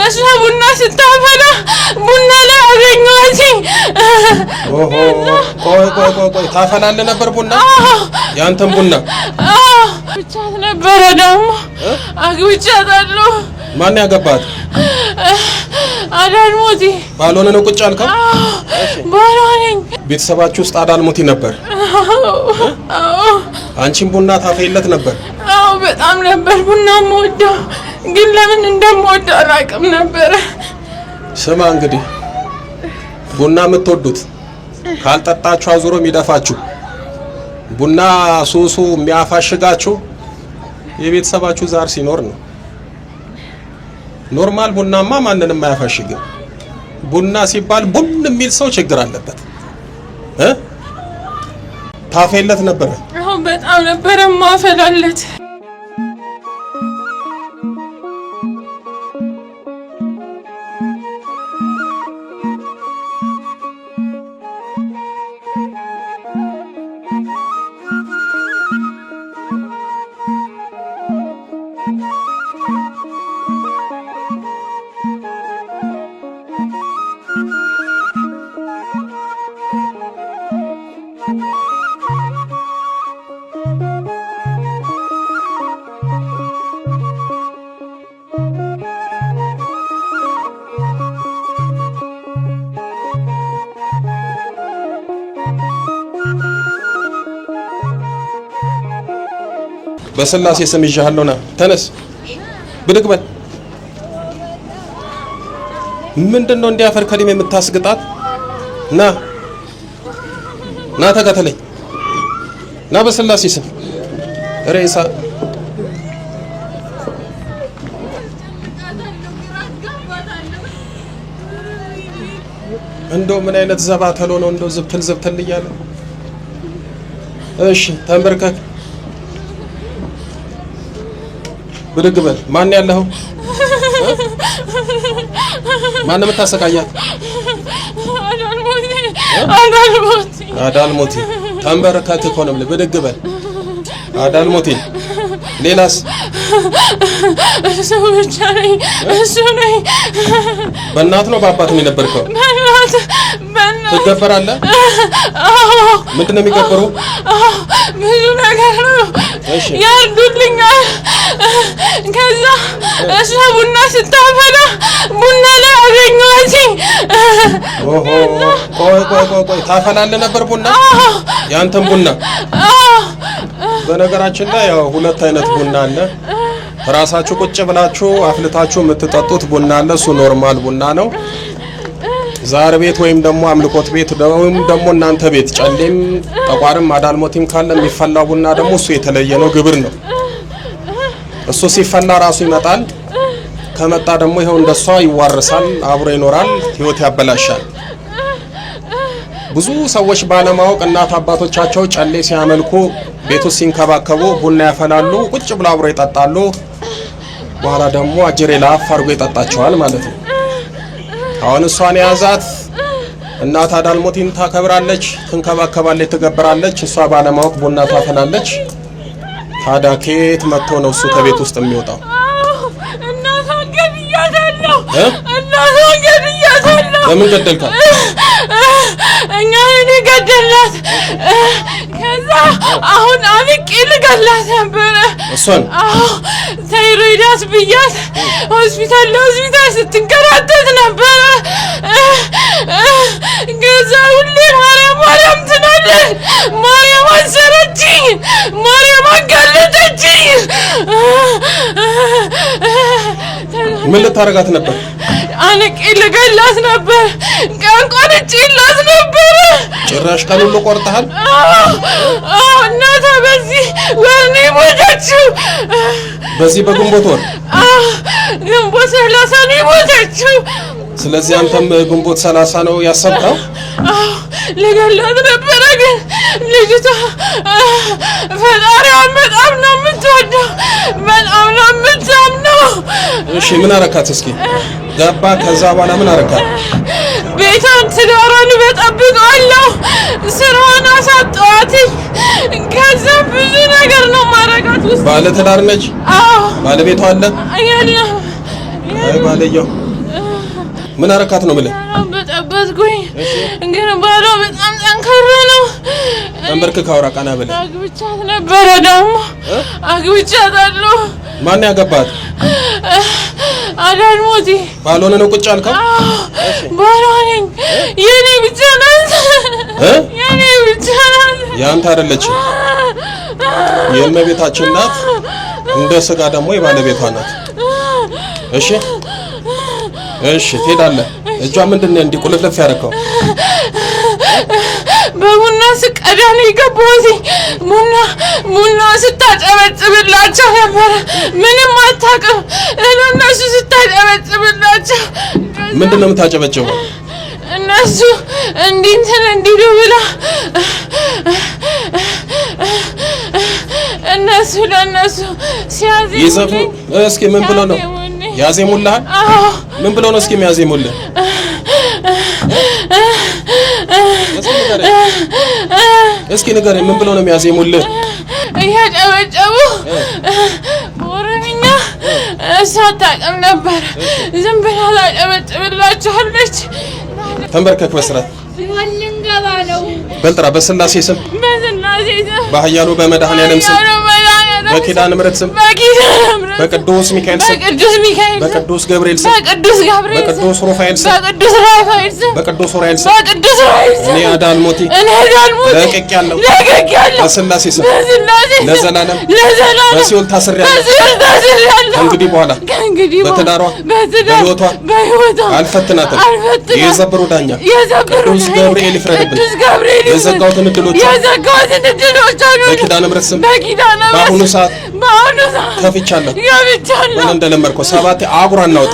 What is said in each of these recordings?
እሷ ቡና ስታፈላ ቡና ላይ አገኘኋትኝ። ኦሆ ቆይ ታፈላለ ነበር ቡና? ያንተም ቡና? ብቻት ነበረ ደግሞ አግብቻታለሁ። ማን ያገባት? አዳልሞቲ። ባልሆነ ነው ቁጭ አልከው? ባልሆነኝ። ቤተሰባችሁ ውስጥ አዳልሞቲ ነበር? አንቺም ቡና ታፈይለት ነበር? አዎ በጣም ነበር ቡና የምወደው፣ ግን ለምን እንደምወደው አላውቅም ነበር። ስማ እንግዲህ ቡና የምትወዱት ካልጠጣችሁ አዙሮ የሚደፋችሁ ቡና ሱሱ የሚያፋሽጋችሁ የቤተሰባችሁ ዛር ሲኖር ነው። ኖርማል ቡናማ ማንንም አያፋሽግም። ቡና ሲባል ቡን የሚል ሰው ችግር አለበት። ታፈይለት ነበር? አዎ በጣም ነበር ማፈላለት። በስላሴ ስም ይዣለሁ ና ተነስ ብድግ በል። ምንድነው እንዲያፈር ከሊም የምታስግጣት? ና ተከተለኝ ና በስላሴ ስም ሬሳ እንደው ምን አይነት ዘባተሎ ነው እንደው ዝብትል እያለ። እሺ ተንበርከክ ብድግ በል። ማን ያለው? ማን የምታሰቃያት? አዳልሞቲ ተንበርከክ እኮ ነው የምልህ። ብድግ በል አዳልሞቲ። ሌላስ? እሱ ብቻ ነኝ። እሱ ነኝ። በእናት ነው በአባት ነው የነበርከው? በእናት ትገበራለህ? ምንድን ነው የሚገበሩ? ብዙ ነገር ነው ያርዱልኛል። ከዛ እሷ ቡና ስታፈላ ቡና ላይ አገኘኋትኝ። ቆይ ታፈላለህ ነበር ቡና? ያንተም ቡና? በነገራችን ላይ ያው ሁለት አይነት ቡና አለ። ራሳችሁ ቁጭ ብላችሁ አፍልታችሁ የምትጠጡት ቡና አለ። እሱ ኖርማል ቡና ነው። ዛር ቤት ወይም ደግሞ አምልኮት ቤት ወይም ደግሞ እናንተ ቤት ጨሌም ጠቋርም አዳልሞቲም ካለ የሚፈላው ቡና ደግሞ እሱ የተለየ ነው፣ ግብር ነው። እሱ ሲፈላ ራሱ ይመጣል። ከመጣ ደግሞ ይሄው እንደሷ ይዋርሳል፣ አብሮ ይኖራል፣ ህይወት ያበላሻል። ብዙ ሰዎች ባለማወቅ እናት አባቶቻቸው ጨሌ ሲያመልኩ ቤቱ ሲንከባከቡ ቡና ያፈላሉ፣ ቁጭ ብለው አብሮ ይጠጣሉ። በኋላ ደግሞ አጅሬ ላፍ አድርጎ ይጠጣቸዋል ማለት ነው። አሁን እሷን የያዛት እናት አዳልሞቲን ታከብራለች፣ ትንከባከባለች፣ ትገብራለች። እሷ ባለማወቅ ቡና ታፈላለች። ታዲያ ከየት መጥቶ ነው እሱ ከቤት ውስጥ የሚወጣው? እናቷን ገድያታለሁ። ለምን ገደልካት? እኛ እኔ ገደላት። ከዛ አሁን አንቄ ልገላት ነበረ እሷን። ታይሮይዳስ ብያት ሆስፒታል ለሆስፒታል ስትንከራተት ነበረ። ከዛ ሁሌ ማርያም ትላለች። ማርያም አሰረችኝ፣ ማርያም አጋለጠችኝ። ምን ልታረጋት ነበር? አንቄ ልገላት ነበር። ቀን ቆርጬላት ነበር። ጭራሽ ቀን ሁሉ ቆርጠሃል? እናቷ በዚህ ወር ነው የሞተችው። በዚህ በግንቦት ወር? ግንቦት 30 ነው የሞተችው። ስለዚህ አንተም ግንቦት 30 ነው ያሰብከው? ልገላት ነበረ፣ ግን ልጅቷ ፈጣሪዋን በጣም ነው የምትወደው፣ በጣም ነው የምታምነው። እሺ ምን አረካት? እስኪ ገባ። ከዛ በኋላ ምን አረካት? ቤቷን ትዳሯን በጠብቀዋለሁ፣ ስራዋን አሳጠዋት። ከዛ ብዙ ነገር ነው ማረጋት። ውስጥ ባለ ትዳር ነች? አዎ። ባለቤቷ አለ? አይ ባለየው ምን አረካት ነው ብለህ በጠበጥኩኝ። ግን ባሏ በጣም ጠንካራ ነው። ተንበርክከህ አውራ ቀና ብለህ አግብቻት ነበረ ደግሞ አግብቻታለሁ። ማን ያገባት? አዳልሞቲ ባልሆነ ነው ቁጭ አልከው? ባሏ ነኝ። የኔ ብቻ ናት። የኔ ብቻ ናት። ያንተ አይደለችም። የእመቤታችን ናት። እንደ ስጋ ደግሞ የባለቤቷ ናት። እሺ እሺ ትሄዳለህ። እጇ ምንድነው እንዲህ ቁልፍልፍ ያደረከው? በቡና ስቀዳ ነው የገባሁት። ቡና ስታጨበጭብላቸው ነበረ። ምንም አታውቅም። እነሱ ስታጨበጭብላቸው ምንድነው የምታጨበጭበው? እነሱ እንዲህ እንዲሉ ብላ እነሱ ለነሱ ሲያዜሙ እስኪ ምን ብሎ ነው ያዜሙልሃል? ምን ብሎ ነው እስኪ የሚያዜሙልህ? እስኪ ንገረኝ፣ ምን ብሎ ነው የሚያዜሙልህ? እያጨበጨቡ ኦሮምኛ እሷ አታውቅም ነበር። ዝም ብላ ታጨበጭብላችኋለች። ተንበርከክ በስራት ልንገባ ነው። በልጥራ በስላሴ ስም በኃያሉ በመድኃኔዓለም ስም በኪዳነ ምሕረት ስም በቅዱስ ሚካኤል ስም በቅዱስ ገብርኤል ስም በቅዱስ ሩፋኤል ስም በቅዱስ ኡራኤል ስም እኔ አዳልሞቲ ለቅቄያለሁ በስላሴ ስም ለዘላለም በሲኦል ታስሬያለሁ። ከእንግዲህ በኋላ በትዳሯ በሕይወቷ አልፈትናትም። የዘብሩ ዳኛ ቅዱስ ገብርኤል ይፍረድብን። የዘጋሁትን እድሎች በኪዳነ ምሕረት ስም በአሁኑ ሰዓት ከፍቻለሁ። ምን እንደለመድከው ሰባት አጉራ እናውጣ።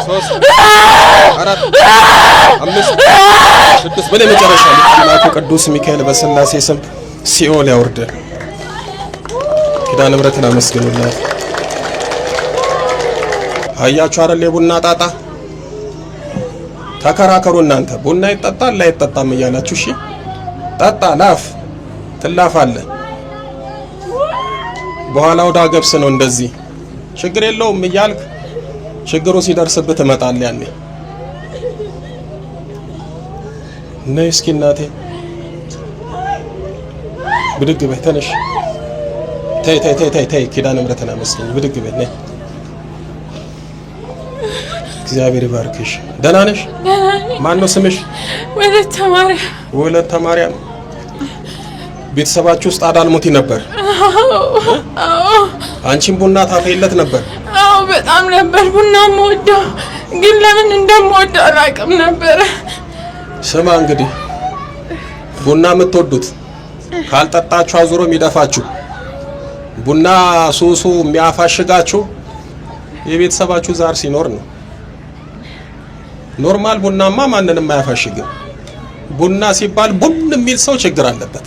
3 4 5 6 በላይ መጨረሻ መልአኩ ቅዱስ ሚካኤል በስላሴ ስም ሲኦል ያወርደን። ኪዳነ ምሕረትን አመስግኑላት። አያችሁ አይደል የቡና ጣጣ። ተከራከሩ እናንተ። ቡና ይጠጣል ላይጠጣም እያላችሁ እሺ ጠጣ ላፍ ትላፋለህ። በኋላ ወደ ገብስ ነው እንደዚህ ችግር የለውም እያልክ ችግሩ ሲደርስብህ ትመጣለህ። ያኔ ነይ እስኪ እናቴ ብድግ በይ ተነሽ። ተይ ኪዳነ ምሕረትን አመስግኝ። ብድግ በይ ነይ። እግዚአብሔር ይባርክሽ። ደህና ነሽ? ማን ነው ስምሽ? ወለተ ማርያም። ወለተ ማርያም። ቤተሰባችሁ ውስጥ አዳልሞቲ ነበር? አዎ። አንቺም ቡና ታፈይለት ነበር? አዎ በጣም ነበር ቡና የምወደው፣ ግን ለምን እንደምወደው አላውቅም ነበር። ስማ እንግዲህ ቡና የምትወዱት ካልጠጣችሁ አዙሮ የሚደፋችሁ ቡና ሱሱ የሚያፋሽጋችሁ የቤተሰባችሁ ዛር ሲኖር ነው። ኖርማል ቡናማ ማንንም አያፋሽግም። ቡና ሲባል ቡን የሚል ሰው ችግር አለበት።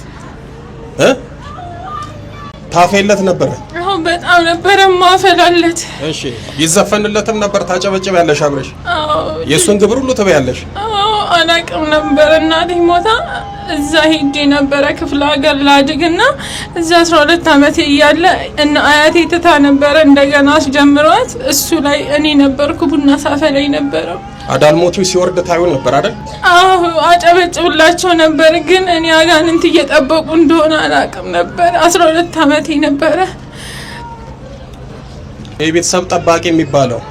ታፈይለት ነበር? አዎ በጣም ነበር ማፈላለት። እሺ ይዘፈንለትም ነበር? ታጨበጭብ ያለሽ አብረሽ? አዎ የሱን ግብር ሁሉ ትበያለሽ? አዎ አላውቅም ነበር። እናቴ ሞታ እዛ ሄጄ ነበረ ክፍለ ሀገር ላድግና እዛ 12 ዓመት እያለ እና አያቴ ትታ ነበረ እንደገና አስጀምሯት እሱ ላይ እኔ ነበርኩ ቡና ሳፈላይ ነበረ። አዳልሞቲው ሲወርድ ታዩ ነበር አይደል? አዎ አጨበጭብላቸው ነበር፣ ግን እኔ አጋንንት እየጠበቁ እንደሆነ አላውቅም ነበር። 12 ዓመቴ ነበረ። የቤተሰብ ጠባቂ የሚባለው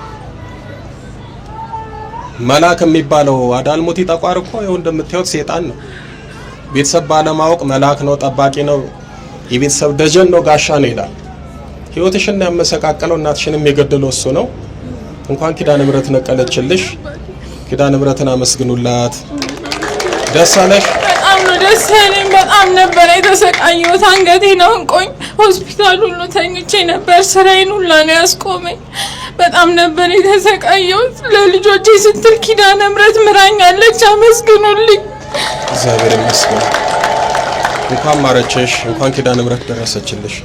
መልአክ የሚባለው አዳልሞቲ ጠቋር እኮ ይኸው እንደምታዩት ሰይጣን ነው። ቤተሰብ ባለማወቅ መልአክ ነው፣ ጠባቂ ነው፣ የቤተሰብ ደጀን ነው፣ ጋሻ ነው ይላል። ህይወትሽን ያመሰቃቀለው እናትሽንም የገደለው እሱ ነው። እንኳን ኪዳነ ምሕረት ነቀለችልሽ። ኪዳነ ምሕረትን አመስግኑላት። ደስ አለሽ? በጣም ነው ደስ ያለኝ። በጣም ነበር የተሰቃየሁት። አንገቴን አንቆኝ ሆስፒታል ሁሉ ተኝቼ ነበር። ስራዬን ሁላ ነው ያስቆመኝ። በጣም ነበር የተሰቃየሁት። ለልጆቼ ስትል ኪዳነ ምሕረት ምራኛለች። አመስግኑልኝ። እግዚአብሔር ይመስገን። እንኳን ማረችሽ፣ እንኳን ኪዳነ ምሕረት ደረሰችልሽ።